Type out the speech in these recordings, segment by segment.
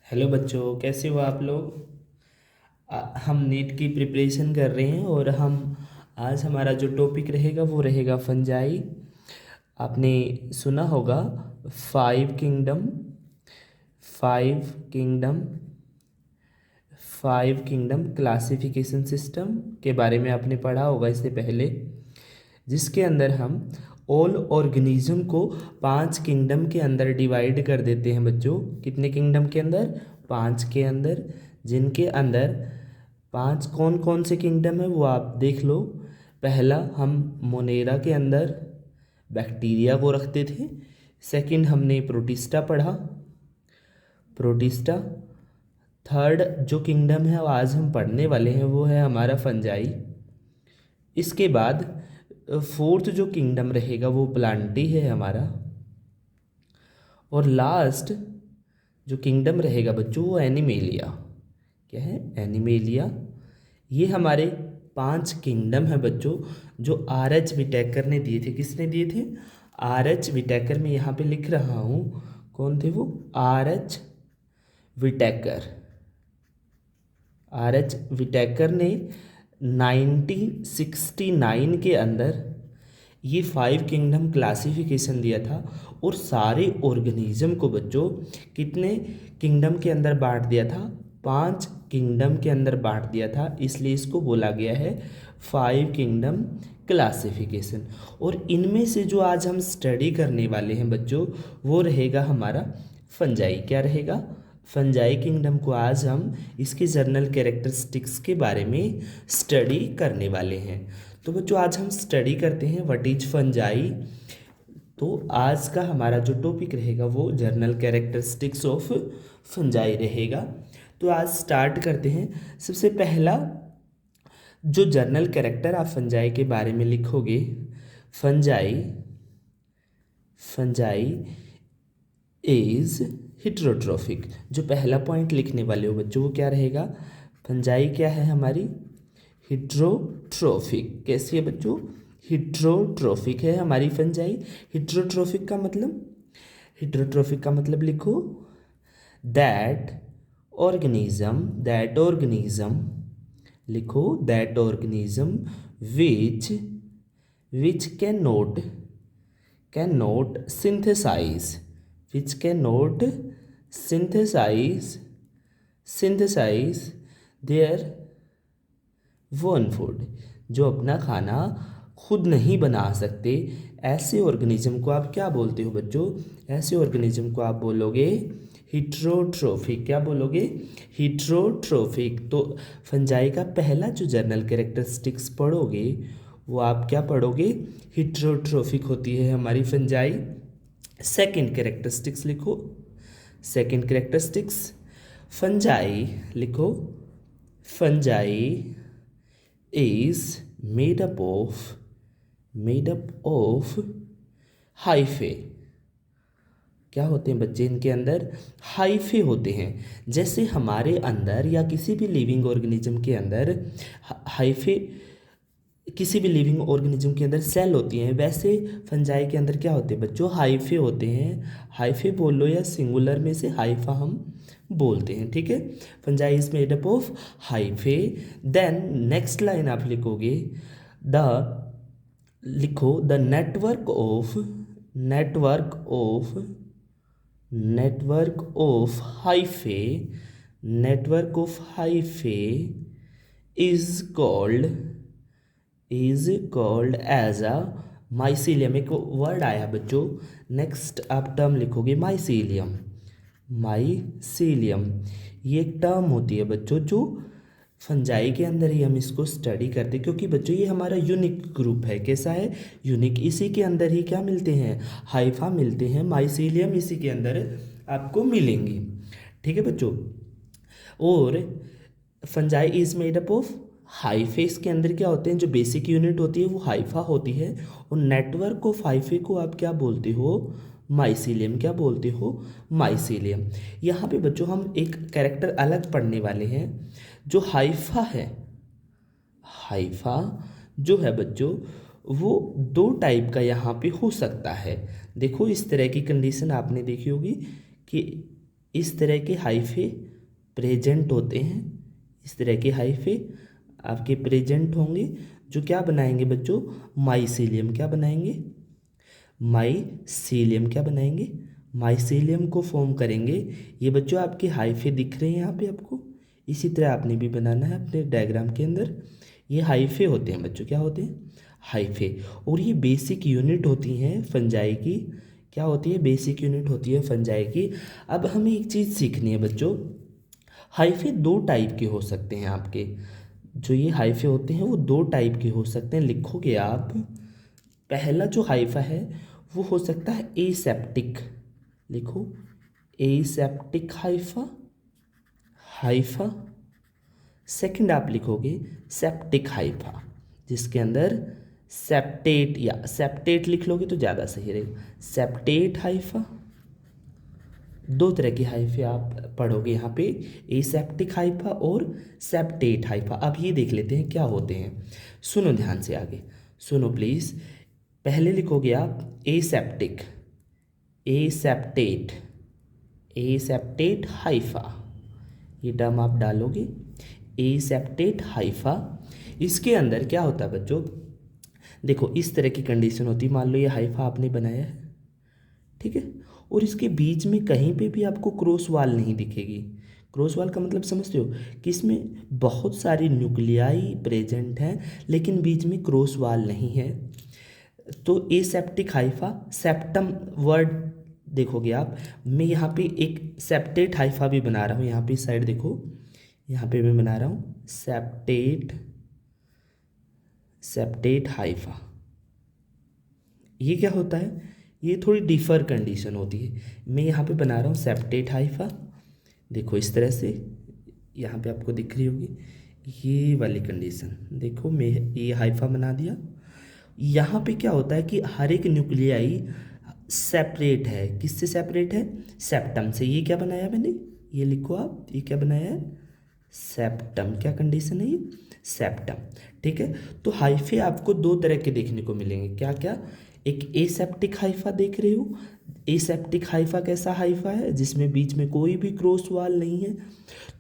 Hello बच्चों, कैसे हो आप लोग। हम नीट की प्रिपरेशन कर रहे हैं और हम आज हमारा जो टॉपिक रहेगा वो रहेगा फंजाई। आपने सुना होगा five kingdom. Five kingdom five kingdom classification system के बारे में आपने पढ़ा होगा इससे पहले, जिसके अंदर हम ऑल ऑर्गेनिज्म को पांच किंगडम के अंदर डिवाइड कर देते हैं बच्चों। कितने किंगडम के अंदर? पांच के अंदर, जिनके अंदर पांच कौन कौन से किंगडम है वो आप देख लो। पहला हम मोनेरा के अंदर बैक्टीरिया को रखते थे। सेकंड हमने प्रोटिस्टा पढ़ा, प्रोटिस्टा। थर्ड जो किंगडम है वो आज हम पढ़ने वाले हैं वो है हमारा फंजाई। इसके बाद फोर्थ जो किंगडम रहेगा वो प्लांटी है हमारा। और लास्ट जो किंगडम रहेगा बच्चों वो एनिमेलिया। क्या है? एनिमेलिया। ये हमारे पांच किंगडम है बच्चों जो आर एच विटेकर ने दिए थे। किसने दिए थे? R H Whittaker. मैं यहाँ पे लिख रहा हूँ, कौन थे वो? R H Whittaker. R H Whittaker ने 1969 के अंदर ये फाइव किंगडम क्लासिफिकेशन दिया था और सारे ऑर्गेनिज्म को बच्चों कितने किंगडम के अंदर बांट दिया था? पांच किंगडम के अंदर बांट दिया था, इसलिए इसको बोला गया है फाइव किंगडम क्लासिफिकेशन। और इनमें से जो आज हम स्टडी करने वाले हैं बच्चों वो रहेगा हमारा फंजाई। क्या रहेगा? फंजाई किंगडम को आज हम इसके जर्नल कैरेक्टरिस्टिक्स के बारे में स्टडी करने वाले हैं। तो बच्चों आज हम स्टडी करते हैं व्हाट इज फंजाई। तो आज का हमारा जो टॉपिक रहेगा वो जर्नल कैरेक्टरिस्टिक्स ऑफ फंजाई रहेगा। तो आज स्टार्ट करते हैं। सबसे पहला जो जर्नल कैरेक्टर आप फंजाई के बारे में लिखोगे, फंजाई फंजाई इज हिट्रोट्रोफिक। जो पहला पॉइंट लिखने वाले हो बच्चों वो क्या रहेगा? फंजाई क्या है हमारी? हिट्रोट्रोफिक। कैसी है बच्चों? हिट्रोट्रोफिक है हमारी फंजाई। हिट्रोट्रोफिक का मतलब, हिट्रोट्रोफिक का मतलब लिखो, दैट ऑर्गेनिज्म लिखो, that organism which can not synthesize, which cannot synthesize their own food। जो अपना खाना खुद नहीं बना सकते, ऐसे ऑर्गेनिज्म को आप क्या बोलते हो बच्चों? ऐसे ऑर्गेनिज्म को आप बोलोगे हिट्रोट्रोफिक। क्या बोलोगे? हिट्रोट्रोफिक। तो फंजाई का पहला जो जर्नल कैरेक्टरिस्टिक्स पढ़ोगे वो आप क्या पढ़ोगे? हिट्रोट्रोफिक होती है हमारी फंजाई। सेकेंड कैरेक्टरिस्टिक्स लिखो, सेकेंड कैरेक्टरिस्टिक्स फंजाई लिखो, fungi is made up of hyphae. क्या होते हैं बच्चे इनके अंदर? हाइफे होते हैं। जैसे हमारे अंदर या किसी भी लिविंग ऑर्गेनिज्म के अंदर हाइफे, किसी भी लिविंग ऑर्गेनिज्म के अंदर सेल होती हैं, वैसे फंजाई के अंदर क्या होते हैं बच्चों? हाइफे होते हैं। हाइफे बोल लो या सिंगुलर में से हाइफा हम बोलते हैं, ठीक है। Fungi is made up of hyphae. Then next line आप लिखोगे, द लिखो the network of hyphae is called as a mycelium. एक वर्ड आया बच्चों, नेक्स्ट आप टर्म लिखोगे माइसीलियम। माइसीलियम ये एक टर्म होती है बच्चों जो फंजाई के अंदर ही हम इसको स्टडी करते हैं, क्योंकि बच्चों ये हमारा यूनिक ग्रुप है। कैसा है? यूनिक। इसी के अंदर ही क्या मिलते हैं? हाइफा मिलते हैं, माइसीलियम इसी के अंदर आपको मिलेंगे, ठीक है बच्चों। और fungi is made up of hyphae. इसके अंदर क्या होते हैं? जो बेसिक यूनिट होती है वो हाइफा होती है, और नेटवर्क ऑफ हाइफे को आप क्या बोलते हो? माइसीलियम। क्या बोलते हो? माइसीलियम। यहाँ पे बच्चों हम एक कैरेक्टर अलग पढ़ने वाले हैं। जो हाइफा है, हाइफा जो है बच्चों वो दो टाइप का यहाँ पे हो सकता है। देखो इस तरह की कंडीशन आपने देखी होगी कि इस तरह के हाइफे प्रेजेंट होते हैं, इस तरह के हाइफे आपके प्रेजेंट होंगे जो क्या बनाएंगे बच्चों, माइसीलियम क्या बनाएंगे, माइसीलियम क्या बनाएंगे, माइसीलियम को फॉर्म करेंगे। ये बच्चों आपके हाइफे दिख रहे हैं यहाँ पे आपको, इसी तरह आपने भी बनाना है अपने डायग्राम के अंदर। ये हाइफे होते हैं बच्चों, क्या होते हैं, हाइफे। और ये बेसिक यूनिट होती हैं फंजाई की, क्या होती है, बेसिक यूनिट होती है फंजाई की। अब हमें एक चीज़ सीखनी है बच्चों, हाइफे दो टाइप के हो सकते हैं आपके, जो ये हाइफे होते हैं वो दो टाइप के हो सकते हैं, लिखोगे आप। पहला जो हाइफा है वो हो सकता है एसेप्टिक, लिखो एसेप्टिक हाइफा, हाइफा। सेकंड आप लिखोगे सेप्टिक हाइफा, जिसके अंदर सेप्टेट या सेप्टेट लिख लोगे तो ज़्यादा सही रहेगा, सेप्टेट हाइफा। दो तरह के हाइफे आप पढ़ोगे यहाँ पे, एसेप्टिक हाइफा और सेप्टेट हाइफा। अब ये देख लेते हैं क्या होते हैं, सुनो ध्यान से आगे, सुनो प्लीज़। पहले लिखोगे आप एसेप्टिक, एसेप्टेट, एसेप्टेट हाइफा, ये टर्म आप डालोगे एसेप्टेट हाइफा। इसके अंदर क्या होता है बच्चों, देखो इस तरह की कंडीशन होती है, मान लो ये हाइफा आपने बनाया है, ठीक है, और इसके बीच में कहीं पे भी आपको क्रॉस वाल नहीं दिखेगी। क्रॉस वाल का मतलब समझते हो कि इसमें बहुत सारी न्यूक्लियाई प्रेजेंट हैं लेकिन बीच में क्रॉस वाल नहीं है। तो एसेप्टिक हाइफा, सेप्टम वर्ड देखोगे आप, मैं यहाँ पे एक सेप्टेट हाइफा भी बना रहा हूँ, यहाँ पे इस साइड देखो, यहाँ पे मैं बना रहा हूँ सेप्टेट, सेप्टेट हाइफा। ये क्या होता है, ये थोड़ी डिफर कंडीशन होती है। मैं यहाँ पे बना रहा हूँ सेप्टेट हाइफा, देखो इस तरह से, यहाँ पे आपको दिख रही होगी ये वाली कंडीशन, देखो मैं ये हाइफा बना दिया। यहाँ पे क्या होता है कि हर एक न्यूक्लियाई सेपरेट है, किससे सेपरेट है, सेप्टम से। ये क्या बनाया मैंने, ये लिखो आप, ये क्या बनाया है, सेप्टम। क्या कंडीशन है ये, सेप्टम, ठीक है। तो हाइफे आपको दो तरह के देखने को मिलेंगे, क्या क्या, एक एसेप्टिक हाइफा देख रहे हो, एसेप्टिक हाइफा कैसा हाइफा है जिसमें बीच में कोई भी क्रॉस वाल नहीं है।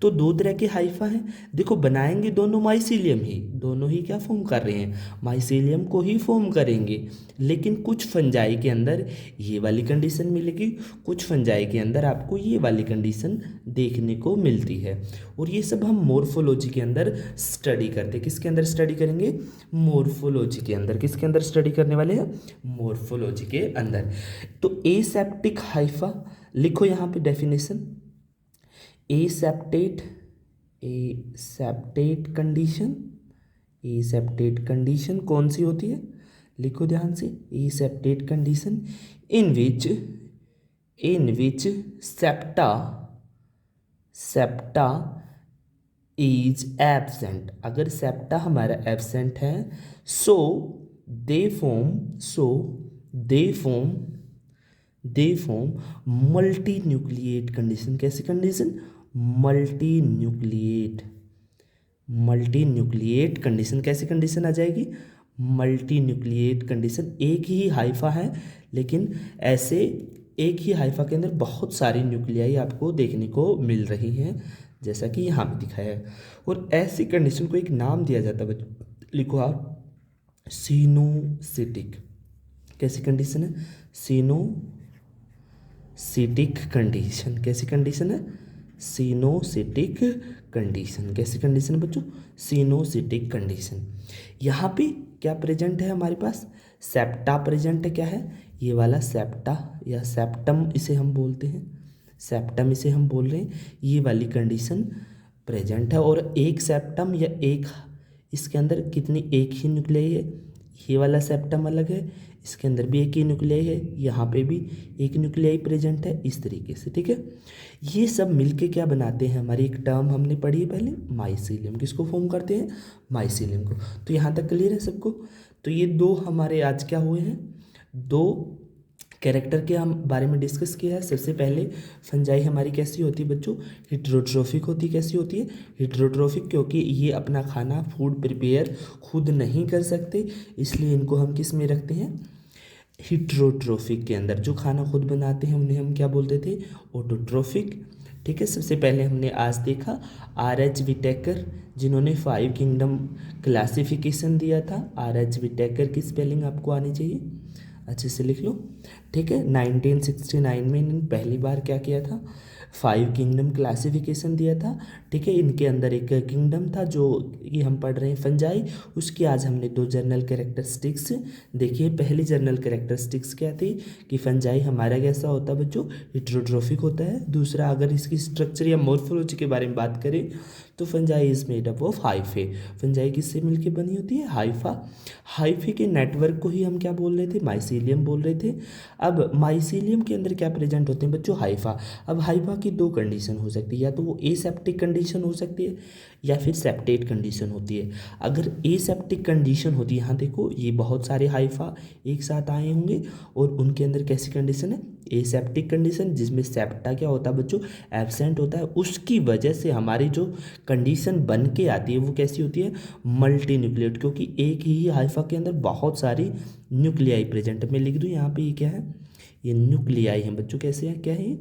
तो दो तरह के हाइफा हैं, देखो बनाएंगे दोनों माइसीलियम ही, दोनों ही क्या फॉर्म कर रहे हैं, माइसीलियम को ही फॉर्म करेंगे। लेकिन कुछ फंजाई के अंदर ये वाली कंडीशन मिलेगी, कुछ फंजाई के अंदर आपको ये वाली कंडीशन देखने को मिलती है। और ये सब हम मोर्फोलॉजी के अंदर स्टडी करते हैं, किसके अंदर स्टडी करेंगे, मोर्फोलॉजी के अंदर। किसके अंदर स्टडी करने वाले हैं, मोर्फोलॉजी के अंदर। तो एसेप्टिक हाइफा लिखो यहाँ पे definition, aseptate, aseptate condition, aseptate condition कौन सी होती है, लिखो ध्यान से, aseptate condition in which septa, septa is absent. अगर सेप्टा हमारा एब्सेंट है so they form multinucleate condition. कैसी कंडीशन, मल्टी न्यूक्लिएट कंडीशन। कैसी कंडीशन आ जाएगी, मल्टी न्यूक्लिएट कंडीशन। एक ही हाइफा है लेकिन ऐसे एक ही हाइफा के अंदर बहुत सारी न्यूक्लियाई आपको देखने को मिल रही हैं, जैसा कि यहाँ पे दिखाया है। और ऐसी कंडीशन को एक नाम दिया जाता है बच्चों, लिखो आप सिनोसिटिक। कैसी कंडीशन है, सिनोसिटिक कंडीशन। कैसी कंडीशन है, सिनोसिटिक कंडीशन। कैसी कंडीशन है बच्चों, सिनोसिटिक कंडीशन। यहाँ पे क्या प्रेजेंट है हमारे पास, सेप्टा प्रेजेंट है। क्या है, ये वाला सेप्टा या सेप्टम इसे हम बोलते हैं, सेप्टम इसे हम बोल रहे हैं, ये वाली कंडीशन प्रेजेंट है। और एक सेप्टम या एक, इसके अंदर कितनी, एक ही न्यूक्लियाई है, ये वाला सेप्टम अलग है, इसके अंदर भी एक ही न्यूक्लियाई है, यहाँ पे भी एक न्यूक्लियाई प्रेजेंट है, इस तरीके से, ठीक है। ये सब मिलके क्या बनाते हैं, हमारी एक टर्म हमने पढ़ी है पहले, माइसीलियम। किसको फॉर्म करते हैं, माइसीलियम को। तो यहाँ तक क्लियर है सबको। तो ये दो हमारे आज क्या हुए हैं, दो कैरेक्टर के हम बारे में डिस्कस किया है। सबसे पहले फंजाई हमारी कैसी होती है बच्चों, हिट्रोट्रोफिक होती है। कैसी होती है, हिट्रोट्रोफिक, क्योंकि ये अपना खाना फूड प्रिपेयर खुद नहीं कर सकते, इसलिए इनको हम किस में रखते हैं, हिट्रोट्रोफिक के अंदर। जो खाना खुद बनाते हैं उन्हें हम क्या बोलते थे, ऑटोट्रोफिक। ठीक है, सबसे पहले हमने आज देखा R.H. विटेकर, जिन्होंने 5 किंगडम क्लासिफिकेशन दिया था। R.H. विटेकर की स्पेलिंग आपको आनी चाहिए, अच्छे से लिख लो। ठीक है, 1969 में इन्होंने पहली बार क्या किया था, 5 किंगडम क्लासिफिकेशन दिया था। ठीक है, इनके अंदर एक किंगडम था जो कि हम पढ़ रहे हैं फंजाई, उसकी आज हमने 2 जनरल कैरेक्टरिस्टिक्स देखिए। पहली जनरल कैरेक्टरिस्टिक्स क्या थी कि फंजाई हमारा कैसा होता है बच्चों, हिट्रोट्रोफिक होता है। दूसरा, अगर इसकी स्ट्रक्चर या मॉर्फोलॉजी के बारे में बात करें तो fungi is made up of hyphae. Fungi किससे मिलकर बनी होती है, हाइफा। हाइफे के नेटवर्क को ही हम क्या बोल रहे थे, माइसीलियम बोल रहे थे। अब माइसीलियम के अंदर क्या प्रेजेंट होते हैं बच्चों, हाइफा। अब हाइफा की 2 कंडीशन हो सकती है, या तो वो एसेप्टिक कंडीशन हो सकती है या फिर सेप्टेट कंडीशन होती है। अगर एसेप्टिक कंडीशन होती है, यहाँ देखो ये बहुत सारे हाइफा एक साथ आए होंगे और उनके अंदर कैसी कंडीशन है, एसेप्टिक कंडीशन, जिसमें सेप्टा क्या होता है बच्चों, एब्सेंट होता है। उसकी वजह से हमारी जो कंडीशन बन के आती है वो कैसी होती है, मल्टी न्यूक्लिएट, क्योंकि एक ही हाइफा के अंदर बहुत सारी न्यूक्लियाई प्रेजेंट है। मैं लिख दूँ यहाँ पे, ये क्या है, ये न्यूक्लियाई है बच्चों। कैसे है, क्या है,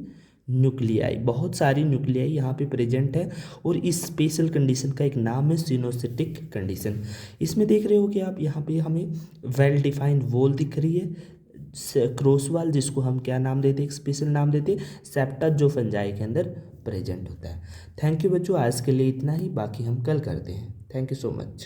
न्यूक्लियाई, बहुत सारी न्यूक्लियाई यहाँ पे प्रेजेंट है। और इस स्पेशल कंडीशन का एक नाम है सिनोसिटिक कंडीशन। इसमें देख रहे हो कि आप यहाँ पे हमें वेल डिफाइंड वॉल दिख रही है, क्रॉसवाल, जिसको हम क्या नाम देते हैं, एक स्पेशल नाम देते हैं सेप्टा, जो फंजाई के अंदर प्रेजेंट होता है। थैंक यू बच्चों, आज के लिए इतना ही, बाकी हम कल करते हैं। Thank you so much.